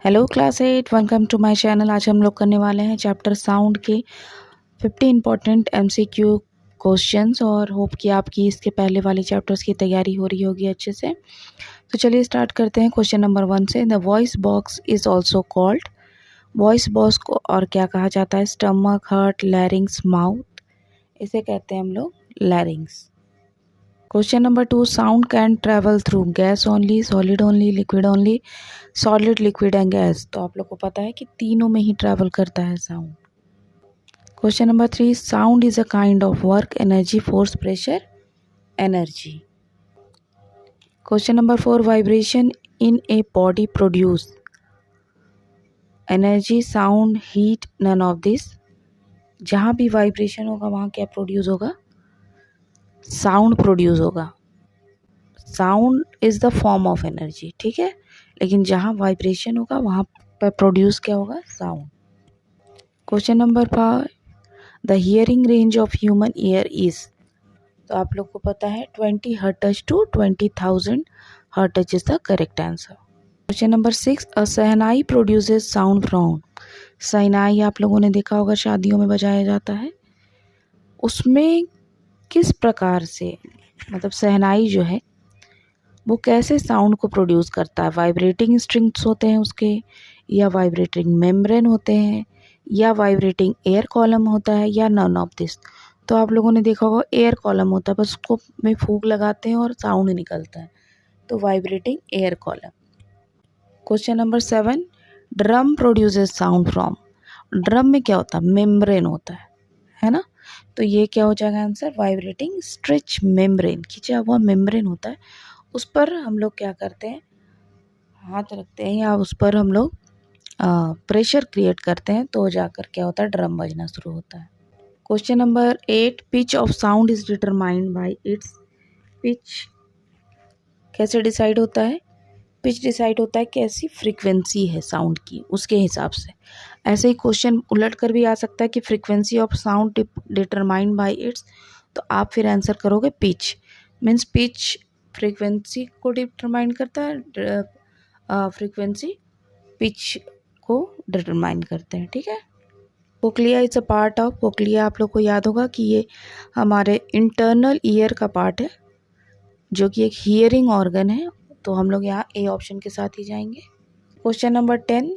Hello class 8, welcome to my channel. आज हम लोग करने वाले हैं चैप्टर साउंड के 50 इंपॉर्टेंट एमसीक्यू क्वेश्चंस और होप कि आपकी इसके पहले वाले चैप्टर्स की तैयारी हो रही होगी अच्छे से। तो चलिए स्टार्ट करते हैं क्वेश्चन नंबर 1 से। The voice box is also called, voice box को और क्या कहा जाता है? Stomach, heart, लैरिंग्स, mouth. इसे कहते हैं हम लोग लैरिंग्स। Question number 2, sound can travel through gas only, solid only, liquid only, solid, liquid and gas. तो आप लोग को पता है कि तीनों में ही ट्रैवल करता है sound. Question number 3, sound is a kind of work, energy, force, pressure, energy. Question number 4, vibration in a body produce energy, sound, heat, none of this. जहां भी वाइब्रेशन होगा वहां क्या प्रोड्यूस होगा? साउंड प्रोड्यूस होगा। Sound is the form of energy, ठीक है, लेकिन जहां वाइब्रेशन होगा वहां पर प्रोड्यूस क्या होगा? Sound. Question number 5, the hearing range of human ear is. तो आप लोग को पता है 20 hertz to 20,000 hertz is the correct answer. Question number 6, a shehnai produces sound from. Shehnai आप लोगों ने देखा होगा शादियों में बजाया जाता है। उसमें किस प्रकार से, मतलब शहनाई जो है वो कैसे साउंड को प्रोड्यूस करता है? वाइब्रेटिंग स्ट्रिंग्स होते हैं उसके, या वाइब्रेटिंग मेम्ब्रेन होते हैं, या वाइब्रेटिंग एयर कॉलम होता है, या नन ऑफ दिस। तो आप लोगों ने देखा होगा एयर कॉलम होता है, बस उसको में फूंक लगाते हैं और साउंड निकलता है, तो vibrating air column. Question number 7, drum produces sound from. Drum में क्या होता है? मेम्ब्रेन होता है ना? तो ये क्या हो जाएगा आंसर? वाइब्रेटिंग स्ट्रेच मेम्ब्रेन, खिंचा हुआ मेम्ब्रेन होता है, उस पर हम लोग क्या करते हैं? हाथ रखते हैं या उस पर हम लोग प्रेशर क्रिएट करते हैं, तो जाकर क्या होता है? ड्रम बजना शुरू होता है। Question number 8, pitch of sound is determined by it's. Pitch कैसे डिसाइड होता है? पिच डिसाइड होता है कैसी फ्रीक्वेंसी है साउंड की, उसके हिसाब से। ऐसे ही क्वेश्चन उलट कर भी आ सकता है कि frequency of sound determined by it's, तो आप फिर आंसर करोगे पिच। मीन्स पिच फ्रीक्वेंसी को डिटरमाइन करता है, फ्रीक्वेंसी पिच को डिटरमाइन करते हैं, ठीक है। Cochlea is a part of. Cochlea आप लोग को याद होगा कि ये हमारे इंटरनल ईयर का पार्ट है, जो कि एक हियरिंग ऑर्गन है। तो हम लोग यहाँ ए ऑप्शन के साथ ही जाएंगे। Question number 10,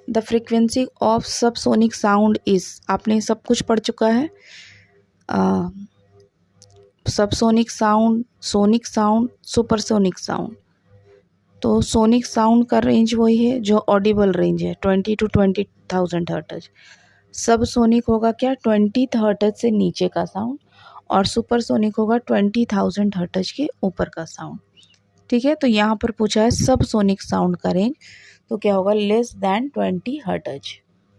the frequency of subsonic sound is. आपने सब कुछ पढ़ चुका है, subsonic sound, sonic sound, supersonic sound. तो सोनिक साउंड का रेंज वही है जो ऑडिबल रेंज है, 20 to 20,000 हर्ट्ज। सब सोनिक होगा क्या? 20 हर्ट्ज से नीचे का साउंड, और सुपरसोनिक होगा 20,000 हर्ट्ज के ऊपर का साउंड, ठीक है। तो यहाँ पर पूछा है सब सोनिक साउंड का रेंज, तो क्या होगा? Less than 20 hertz.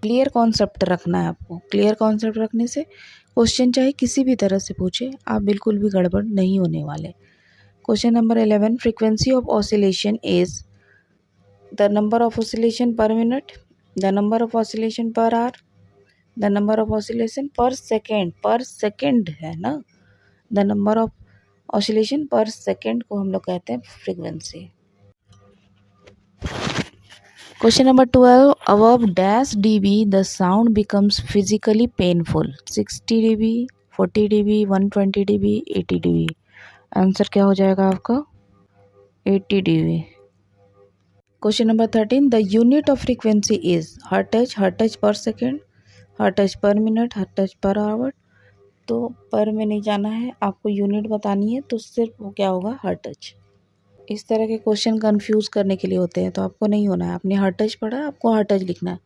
Clear concept रखना है आपको। क्लियर कॉन्सेप्ट रखने से क्वेश्चन चाहे किसी भी तरह से पूछे, आप बिल्कुल भी गड़बड़ नहीं होने वाले। Question number 11, frequency of oscillation is the number of oscillation पर minute, the number of oscillation per hour, the number of oscillation per second. पर सेकेंड है ना, the number of oscillation per second को हम लोग कहते हैं frequency. Question number 12, above dash dB the sound becomes physically painful, 60 dB, 40 dB, 120 dB, 80 dB। Answer क्या हो जाएगा आपका? 80 dB। Question number 13, the unit of frequency is hertz, hertz per second, hertz per minute, hertz per hour. तो per में नहीं जाना है, आपको यूनिट बतानी है, तो सिर्फ वो क्या होगा? हर्ट्ज। इस तरह के क्वेश्चन कंफ्यूज करने के लिए होते हैं, तो आपको नहीं होना है। आपने हर्ट्ज पढ़ा, आपको हर्ट्ज लिखना है,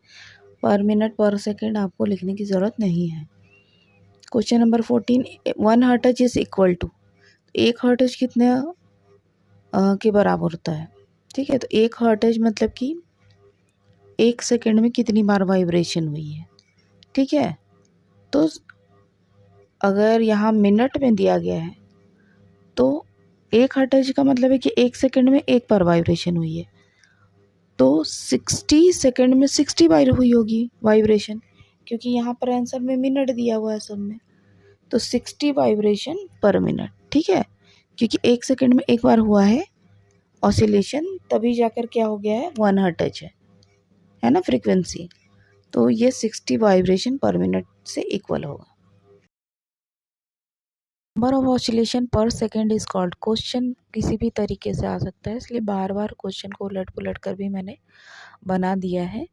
पर मिनट पर सेकेंड आपको लिखने की ज़रूरत नहीं है। Question number 14, 1 hertz is equal to. एक हर्ट्ज कितने के बराबर होता है? ठीक है, तो एक हर्ट्ज मतलब कि एक सेकेंड में कितनी बार वाइब्रेशन हुई है, ठीक है। तो अगर यहाँ मिनट में दिया गया है, तो एक हर्ट्ज का मतलब है कि एक सेकेंड में एक बार वाइब्रेशन हुई है, तो 60 सेकेंड में 60 बार हुई होगी वाइब्रेशन, क्योंकि यहाँ पर आंसर में मिनट दिया हुआ है सब में। तो 60 वाइब्रेशन पर मिनट, ठीक है, क्योंकि एक सेकेंड में एक बार हुआ है ऑसिलेशन, तभी जाकर क्या हो गया है? 1 हर्ट्ज है। है ना फ्रीक्वेंसी, तो ये 60 वाइब्रेशन पर मिनट से इक्वल होगा। Number of oscillation per second is called, question किसी भी तरीके से आ सकता है, इसलिए बार बार क्वेश्चन को उलट पुलट कर भी मैंने बना दिया है।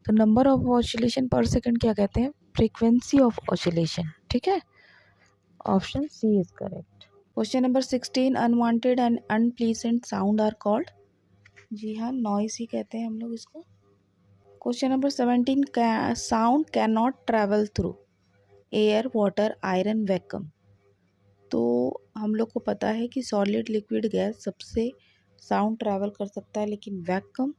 तो number of oscillation per second क्या कहते हैं, फ्रीक्वेंसी ऑफ ऑसिलेशन, ठीक है, option C is correct. Question number 16, unwanted and unpleasant sound are called, जी हाँ नॉइस ही कहते हैं हम लोग इसको। Question number 17, sound can not travel through air water iron vacuum, तो हम लोग को पता है कि सॉलिड लिक्विड गैस सबसे साउंड ट्रैवल कर सकता है, लेकिन वैक्यूम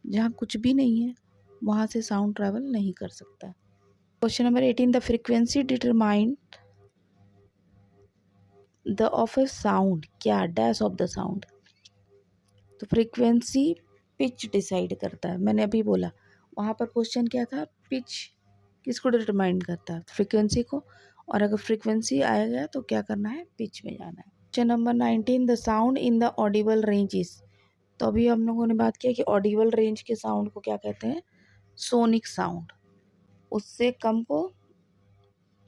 जहाँ कुछ भी नहीं है वहाँ से साउंड ट्रैवल नहीं कर सकता। Question number 18, the frequency determine the of a sound, क्या डैश ऑफ द साउंड, तो फ्रीक्वेंसी पिच डिसाइड करता है, मैंने अभी बोला वहाँ पर क्वेश्चन क्या था, पिच किसको डिटरमाइन करता है, फ्रीक्वेंसी को, और अगर फ्रीक्वेंसी आएगा तो क्या करना है, पिच में जाना है। Question number 19, the sound in the Audible range is, तो अभी हम लोगों ने बात किया कि ऑडिबल रेंज के साउंड को क्या कहते हैं, सोनिक साउंड, उससे कम को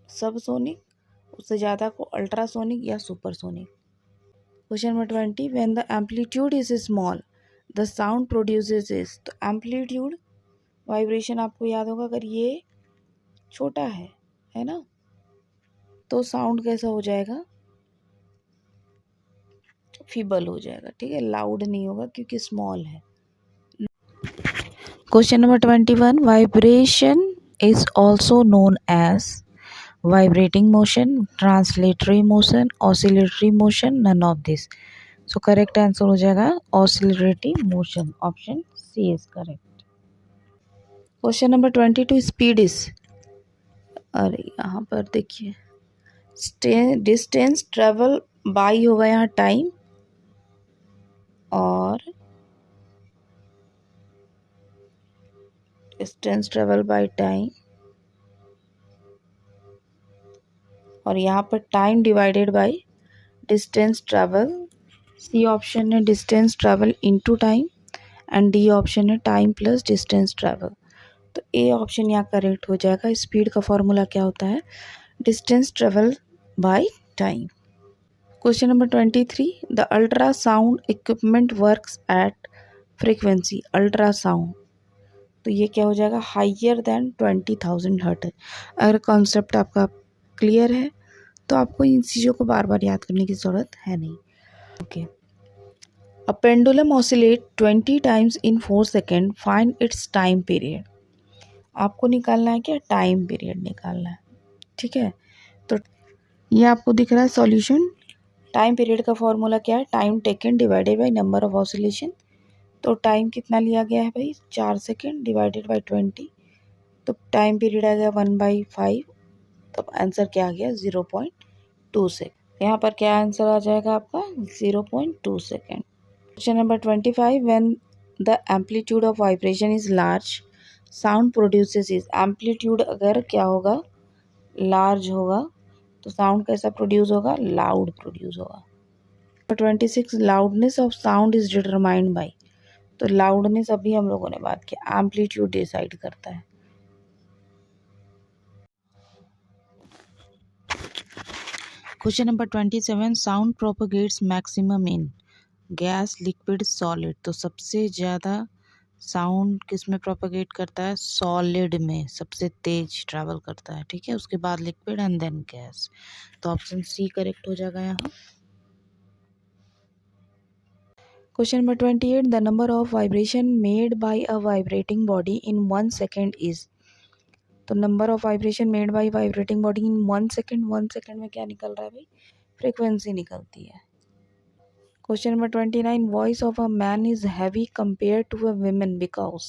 सब सोनिक, उससे ज़्यादा को अल्ट्रासोनिक या supersonic. Question number 20, when the amplitude is small the sound produces is, तो एम्पलीट्यूड वाइब्रेशन आपको याद होगा, अगर ये छोटा है ना, तो साउंड कैसा हो जाएगा, फीबल हो जाएगा, ठीक है, लाउड नहीं होगा क्योंकि स्मॉल है। Question number 21, vibration is also known as vibrating motion, translatory motion, oscillatory motion, none of this, so correct answer हो जाएगा oscillatory motion, option C is correct. Question number 22, speed is, अरे यहाँ पर देखिए डिस्टेंस ट्रेवल बाई होगा यहाँ time, और distance travel by time, और यहाँ पर time divided by distance travel, c option है distance travel into time, and d option है टाइम प्लस डिस्टेंस ट्रेवल, तो ए ऑप्शन यहाँ करेक्ट हो जाएगा। स्पीड का फॉर्मूला क्या होता है, distance travel by time. Question number 23, the ultrasound equipment works at frequency, ultrasound, तो ये क्या हो जाएगा, हाइयर देन 20,000 हर्ट्ज। अगर कॉन्सेप्ट आपका क्लियर है तो आपको इन चीज़ों को बार बार याद करने की ज़रूरत है नहीं। Okay, a pendulum oscillate 20 times in 4 second, find its time period, आपको निकालना है क्या, टाइम पीरियड निकालना है, ठीक है। तो ये आपको दिख रहा है सॉल्यूशन, टाइम पीरियड का फॉर्मूला क्या है, time taken divided by number of oscillation, तो टाइम कितना लिया गया है भाई, 4 सेकेंड डिवाइडेड बाय 20, तो टाइम पीरियड आ गया 1/5, तो आंसर क्या आ गया 0.2 सेकेंड, यहाँ पर क्या आंसर आ जाएगा आपका 0.2 second. Question number 25, when the amplitude of vibration is large sound produces is, amplitude अगर क्या होगा, लार्ज होगा, तो साउंड कैसा प्रोड्यूस होगा, लाउड प्रोड्यूस होगा। 26, loudness of sound is determined by, तो लाउडनेस अभी हम लोगों ने बात की, एम्पलीट्यूड डिसाइड करता है। Question number 27, sound propagates maximum in gas liquid solid, तो सबसे ज़्यादा साउंड किस में प्रोपगेट करता है, सॉलिड में सबसे तेज ट्रैवल करता है, ठीक है, उसके बाद लिक्विड एंड देन गैस, तो ऑप्शन सी करेक्ट हो जाएगा यहाँ। Question number 28, the number of vibration made by a vibrating body in 1 second is, तो number of vibration made by vibrating body in 1 second, 1 second में क्या निकल रहा है भाई, फ्रीक्वेंसी निकलती है। Question number 29, voice of a man is heavy compare to a women because,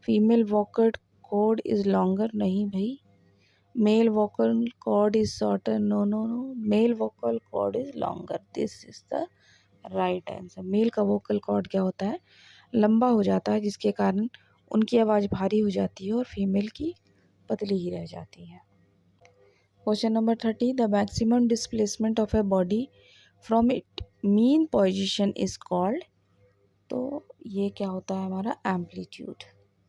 female vocal cord is longer, नहीं भाई, male vocal cord is shorter, no no no, male vocal cord is longer, this is the right answer. Male का vocal cord क्या होता है, लंबा हो जाता है, जिसके कारण उनकी आवाज़ भारी हो जाती है और फीमेल की पतली ही रह जाती है। Question number 30, the maximum displacement of a body from it mean position is called, तो ये क्या होता है हमारा amplitude,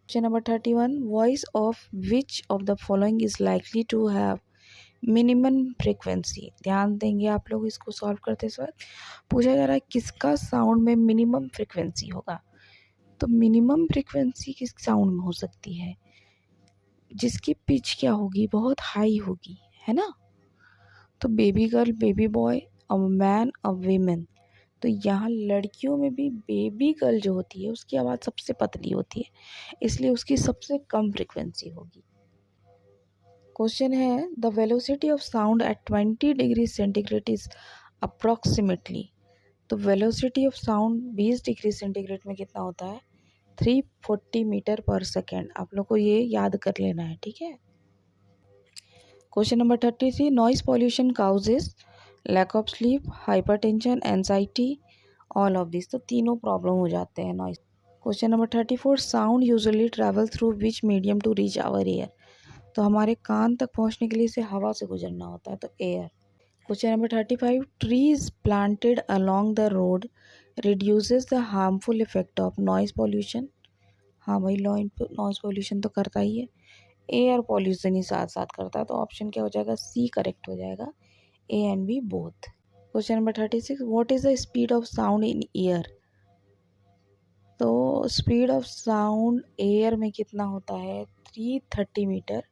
question number 31, voice of which of the following is likely to have minimum frequency. ध्यान देंगे आप लोग इसको सॉल्व करते वक्त। पूछा जा रहा है किसका साउंड में मिनिमम फ्रिक्वेंसी होगा। तो मिनिमम फ्रिक्वेंसी किस साउंड में हो सकती है, जिसकी पिच क्या होगी, बहुत हाई होगी, है ना। तो baby girl, baby boy, a man, a women. तो यहाँ लड़कियों में भी बेबी गर्ल जो होती है उसकी आवाज़ सबसे पतली होती है, इसलिए उसकी सबसे कम फ्रिक्वेंसी होगी। क्वेश्चन है the velocity of sound at 20 degree centigrade is approximately. तो velocity of sound 20 degree centigrade में कितना होता है, 340 मीटर पर सेकेंड। आप लोग को ये याद कर लेना है, ठीक है। Question number 33, noise pollution causes lack of sleep, hypertension, anxiety, all of this. तो तीनों प्रॉब्लम हो जाते हैं noise. Question number 34, sound usually travel through which medium to reach our ear. तो हमारे कान तक पहुंचने के लिए इसे हवा से गुजरना होता है, तो air. Question number 35, trees planted along the road reduces the harmful effect of noise pollution. हाँ भाई, नॉइज पॉल्यूशन तो करता ही है, एयर पॉल्यूशन ही साथ साथ करता है। तो ऑप्शन क्या हो जाएगा, सी करेक्ट हो जाएगा, A and B both. Question number 36, what is the speed of sound in ear. तो स्पीड ऑफ साउंड एयर में कितना होता है, 330 मीटर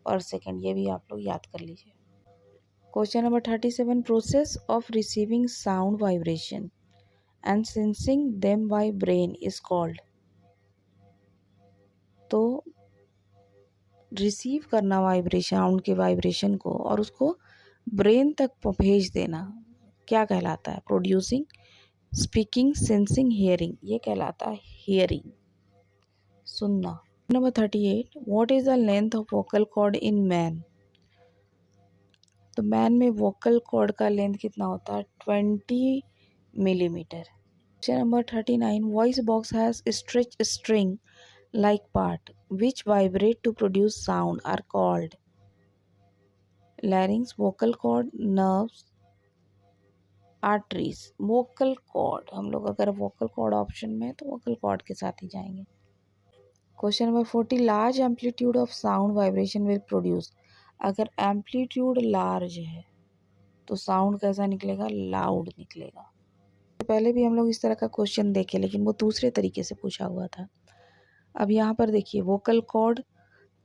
पर सेकेंड। ये भी आप लोग याद कर लीजिए। Question number 37, process of receiving sound vibration and sensing them by brain is called. तो रिसीव करना वाइब्रेशन, साउंड के वाइब्रेशन को और उसको ब्रेन तक भेज देना क्या कहलाता है, प्रोड्यूसिंग, स्पीकिंग, सेंसिंग, हियरिंग। ये कहलाता है हियरिंग, सुनना। Number 38, what is the length of vocal cord in man. तो मैन में वोकल कॉर्ड का लेंथ कितना होता है, 20 millimetre. Question number 39, voice box has stretch string like part which vibrate to produce sound are called larynx, vocal cord, nerves, arteries। vocal cord, हम लोग अगर vocal cord option में है तो vocal cord के साथ ही जाएंगे। Question number 40, large amplitude of sound vibration will produce. अगर एम्पलीट्यूड लार्ज है तो साउंड कैसा निकलेगा, लाउड निकलेगा। पहले भी हम लोग इस तरह का क्वेश्चन देखे, लेकिन वो दूसरे तरीके से पूछा हुआ था। अब यहाँ पर देखिए, वोकल कॉर्ड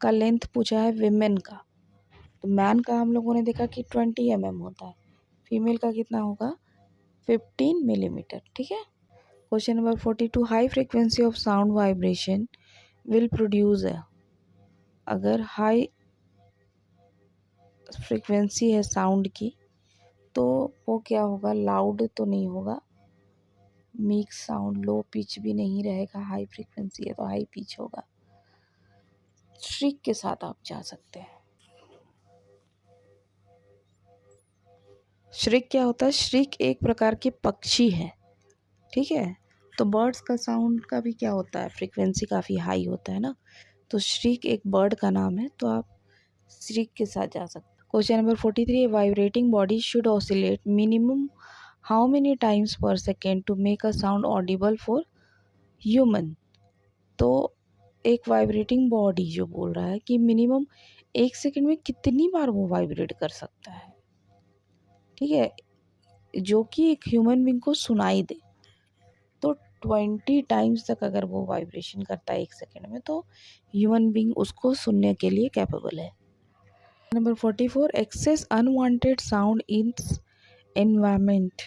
का लेंथ पूछा है विमेन का, तो मैन का हम लोगों ने देखा कि 20 mm होता है, फीमेल का कितना होगा, 15 मिलीमीटर, ठीक है। Question number 42, high frequency of sound vibration will produce है। अगर हाई फ्रीक्वेंसी है साउंड की तो वो क्या होगा, लाउड तो नहीं होगा, मीक साउंड, लो पिच भी नहीं रहेगा, हाई फ्रीक्वेंसी है तो हाई पिच होगा। श्रिक के साथ आप जा सकते हैं। श्रिक क्या होता है, श्रिक एक प्रकार के पक्षी है, ठीक है। तो बर्ड्स का साउंड का भी क्या होता है, फ्रीक्वेंसी काफ़ी हाई होता है ना, तो श्रिक एक बर्ड का नाम है, तो आप श्रिक के साथ जा सकते हैं। Question number 43, vibrating body should oscillate minimum how many times per second to make a sound audible for human. तो एक वाइब्रेटिंग बॉडी जो बोल रहा है कि मिनिमम 1 सेकेंड में कितनी बार वो वाइब्रेट कर सकता है, ठीक है, जो कि एक ह्यूमन बींग को सुनाई दे। तो 20 टाइम्स तक अगर वो वाइब्रेशन करता है 1 सेकेंड में तो ह्यूमन बींग उसको सुनने के लिए कैपेबल है। Number 44, excess unwanted sound in environment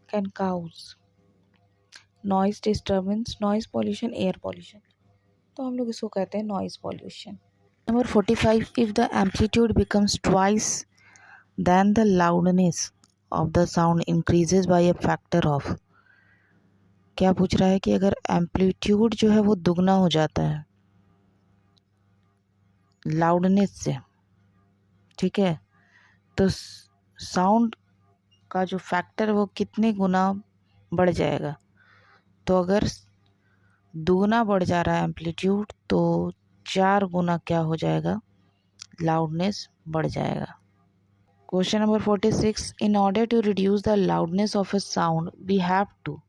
can cause noise disturbance, noise pollution, air pollution. तो हम लोग इसको कहते हैं noise pollution. Number 45, if the amplitude becomes twice then the loudness of the sound increases by a factor of. क्या पूछ रहा है कि अगर एम्पलीट्यूड जो है वो दुगना हो जाता है लाउडनेस से, ठीक है, तो साउंड का जो फैक्टर वो कितने गुना बढ़ जाएगा। तो अगर दुगना बढ़ जा रहा है एम्पलीट्यूड तो 4 गुना क्या हो जाएगा, लाउडनेस बढ़ जाएगा। Question number 46, in order to reduce the loudness of a sound we have to.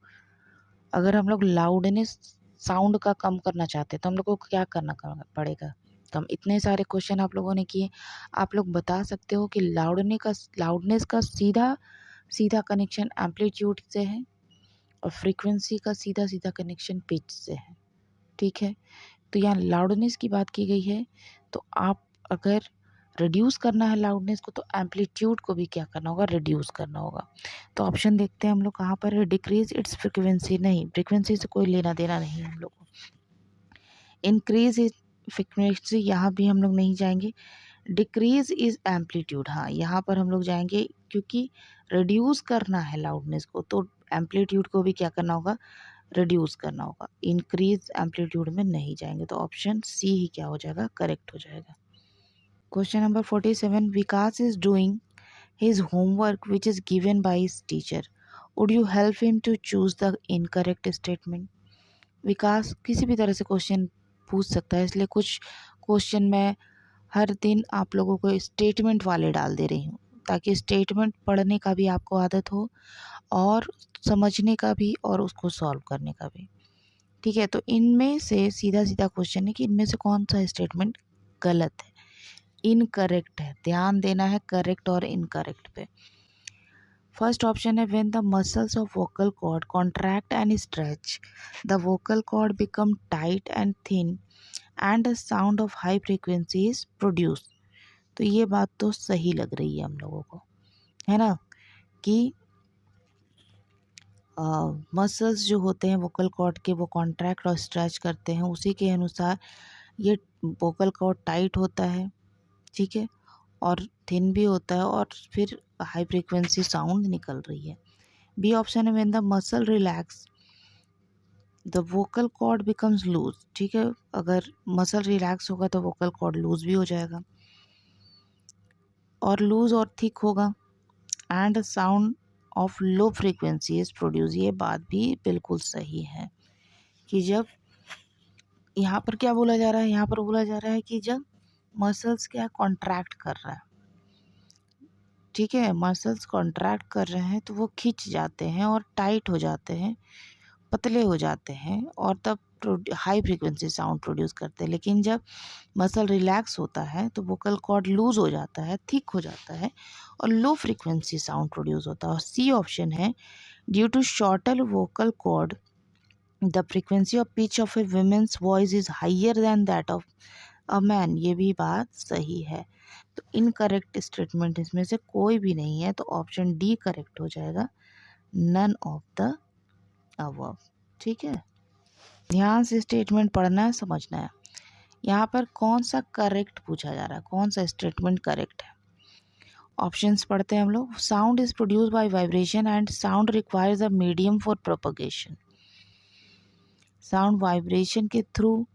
अगर हम लोग लाउडनेस साउंड का कम करना चाहते हैं तो हम लोग को क्या करना पड़ेगा कम। इतने सारे क्वेश्चन आप लोगों ने किए, आप लोग बता सकते हो कि लाउडनेस का सीधा कनेक्शन एम्पलीट्यूड से है और फ्रीक्वेंसी का सीधा कनेक्शन पिच से है। ठीक है, तो यहाँ लाउडनेस की बात की गई है, तो आप अगर रिड्यूस करना है लाउडनेस को तो एम्पलीट्यूड को भी क्या करना होगा, रिड्यूस करना होगा। तो ऑप्शन देखते हैं हम लोग कहाँ पर है, डिक्रीज इट्स फ्रीक्वेंसी। नहीं, फ्रीक्वेंसी से कोई लेना देना नहीं है हम लोग को। इंक्रीज इज फ्रीक्वेंसी, यहाँ भी हम लोग नहीं जाएंगे। डिक्रीज इज एम्पलीट्यूड, हाँ यहाँ पर हम लोग जाएंगे क्योंकि रिड्यूस करना है लाउडनेस को, तो एम्पलीट्यूड को भी क्या करना होगा, रिड्यूस करना होगा। इंक्रीज एम्पलीट्यूड में नहीं जाएंगे, तो ऑप्शन सी ही क्या हो जाएगा, करेक्ट हो जाएगा। Question number 47, Vikas is doing his homework which is given by his teacher, would you help him to choose the incorrect statement. Vikas किसी भी तरह से क्वेश्चन पूछ सकता है, इसलिए कुछ क्वेश्चन मैं हर दिन आप लोगों को स्टेटमेंट वाले डाल दे रही हूँ, ताकि स्टेटमेंट पढ़ने का भी आपको आदत हो और समझने का भी और उसको सॉल्व करने का भी। ठीक है, तो इनमें से सीधा क्वेश्चन है कि इनमें से कौन सा स्टेटमेंट गलत है, इनकरेक्ट है। ध्यान देना है करेक्ट और इनकरेक्ट पे। फर्स्ट ऑप्शन है, when the muscles of vocal cord contract and stretch the vocal cord become tight and thin and a sound of high frequency is produce. तो ये बात तो सही लग रही है हम लोगों को, है ना, कि मसल्स जो होते हैं वोकल कॉर्ड के वो कॉन्ट्रैक्ट और स्ट्रेच करते हैं, उसी के अनुसार ये वोकल कॉर्ड टाइट होता है, ठीक है, और थिन भी होता है और फिर हाई फ्रीक्वेंसी साउंड निकल रही है। बी ऑप्शन है, when the muscle relax the vocal cord becomes loose. ठीक है, अगर मसल रिलैक्स होगा तो वोकल कॉर्ड लूज भी हो जाएगा और लूज और थिक होगा and sound of low frequency is produce. ये बात भी बिल्कुल सही है कि जब यहाँ पर क्या बोला जा रहा है, यहाँ पर बोला जा रहा है कि जब मसल्स क्या कॉन्ट्रैक्ट कर रहा है, ठीक है, मसल्स कॉन्ट्रैक्ट कर रहे हैं तो वो खिंच जाते हैं और टाइट हो जाते हैं, पतले हो जाते हैं और तब हाई फ्रीक्वेंसी साउंड प्रोड्यूस करते हैं। लेकिन जब मसल रिलैक्स होता है तो वोकल कॉर्ड लूज हो जाता है, थिक हो जाता है और लो फ्रीक्वेंसी साउंड प्रोड्यूस होता है। और सी ऑप्शन है, due to shorter vocal cord the frequency of pitch of a women's voice is higher than that of a man. ये भी बात सही है, तो इनकरेक्ट स्टेटमेंट इसमें से कोई भी नहीं है, तो ऑप्शन डी करेक्ट हो जाएगा, नन ऑफ द अबव। ठीक है, ध्यान से स्टेटमेंट पढ़ना है, समझना है। यहाँ पर कौन सा करेक्ट पूछा जा रहा है, कौन सा स्टेटमेंट करेक्ट है। ऑप्शंस पढ़ते हैं हम लोग। Sound is produce by vibration and sound requires a medium for propagation. Sound vibration के थ्रू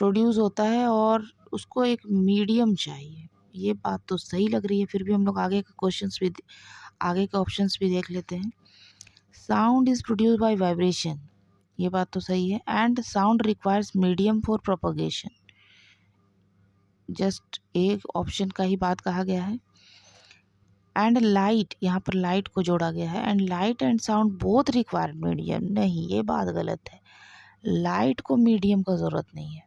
प्रोड्यूस होता है और उसको एक मीडियम चाहिए। ये बात तो सही लग रही है, फिर भी हम लोग आगे के ऑप्शंस भी देख लेते हैं। Sound is produce by vibration, ये बात तो सही है, and sound requires medium for propagation, just एक ऑप्शन का ही बात कहा गया है। एंड लाइट, यहाँ पर लाइट को जोड़ा गया है, and light and sound both require medium. नहीं, ये बात गलत है, लाइट को मीडियम का ज़रूरत नहीं है,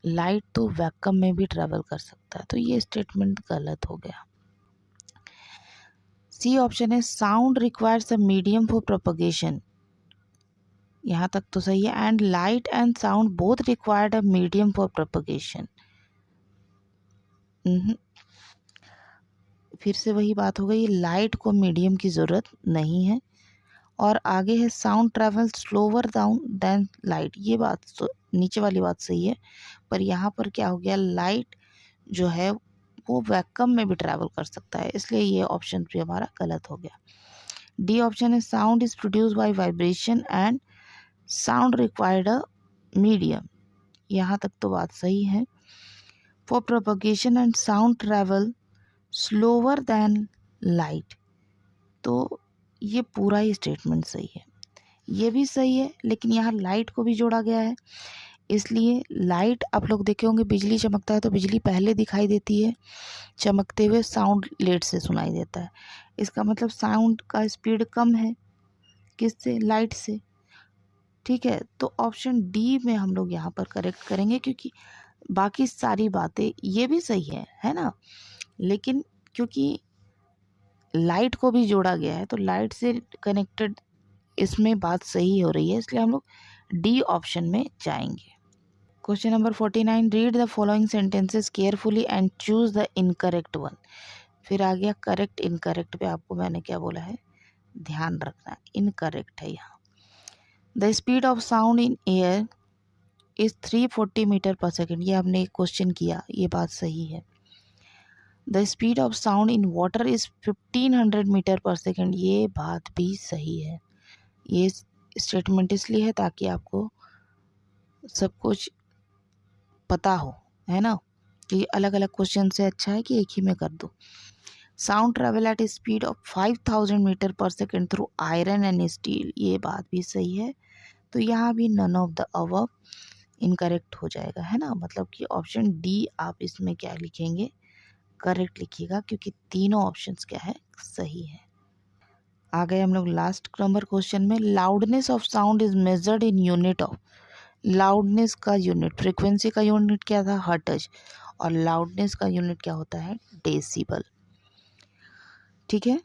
लाइट तो वैक्यूम में भी ट्रेवल कर सकता है, तो ये स्टेटमेंट गलत हो गया। सी ऑप्शन है, sound requires a medium for propagation, यहाँ तक तो सही है, and light and sound both required a medium for propagation. फिर से वही बात हो गई, लाइट को मीडियम की ज़रूरत नहीं है। और आगे है, sound travel slower down then light, ये बात तो नीचे वाली बात सही है, पर यहाँ पर क्या हो गया, लाइट जो है वो वैक्यूम में भी ट्रैवल कर सकता है, इसलिए ये ऑप्शन भी हमारा गलत हो गया। डी ऑप्शन है, sound is produce by vibration and sound required a medium, यहाँ तक तो बात सही है। For propagation and sound travel slower then light, तो ये पूरा ही स्टेटमेंट सही है, ये भी सही है, लेकिन यहाँ लाइट को भी जोड़ा गया है, इसलिए लाइट, आप लोग देखे होंगे बिजली चमकता है तो बिजली पहले दिखाई देती है, चमकते हुए साउंड लेट से सुनाई देता है। इसका मतलब साउंड का स्पीड कम है, किससे, लाइट से। ठीक है, तो ऑप्शन डी में हम लोग यहाँ पर करेक्ट करेंगे, क्योंकि बाकी सारी बातें ये भी सही है ना, लेकिन क्योंकि लाइट को भी जोड़ा गया है तो लाइट से कनेक्टेड इसमें बात सही हो रही है, इसलिए हम लोग डी ऑप्शन में जाएंगे। Question number 49, read the following sentences carefully and choose the incorrect one. फिर आ गया करेक्ट इनकरेक्ट पे, आपको मैंने क्या बोला है ध्यान रखना, इनकरेक्ट है यहाँ। The speed of sound in air is 340 meter per second, ये हमने क्वेश्चन किया, ये बात सही है। The speed of sound in water is 1500 meter per second, ये बात भी सही है। ये स्टेटमेंट इसलिए है ताकि आपको सब कुछ पता हो, है ना, कि अलग अलग क्वेश्चन से अच्छा है कि एक ही में कर दो। Sound travel at speed of 5000 meter per second through iron and steel, ये बात भी सही है। तो यहाँ भी none of the above incorrect हो जाएगा, है ना, मतलब कि ऑप्शन डी आप इसमें क्या लिखेंगे करेक्ट लिखिएगा, क्योंकि तीनों ऑप्शंस क्या है सही है। आ गए हम लोग लास्ट नंबर क्वेश्चन में। Loudness of sound is measured in unit of, loudness का यूनिट, फ्रीक्वेंसी का यूनिट क्या था हर्ट्ज, और लाउडनेस का यूनिट क्या होता है डेसिबल। ठीक है,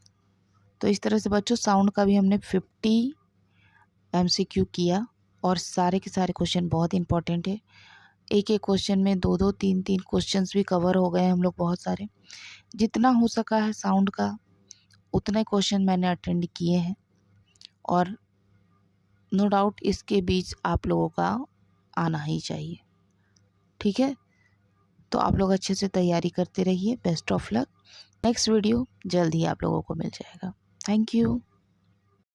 तो इस तरह से बच्चों साउंड का भी हमने 50 MCQ किया, और सारे के सारे क्वेश्चन बहुत इंपॉर्टेंट है। एक एक क्वेश्चन में 2-2 3-3 क्वेश्चंस भी कवर हो गए हम लोग बहुत सारे। जितना हो सका है साउंड का उतने क्वेश्चन मैंने अटेंड किए हैं, और नो डाउट इसके बीच आप लोगों का आना ही चाहिए। ठीक है, तो आप लोग अच्छे से तैयारी करते रहिए। Best of luck. Next video जल्द ही आप लोगों को मिल जाएगा। Thank you.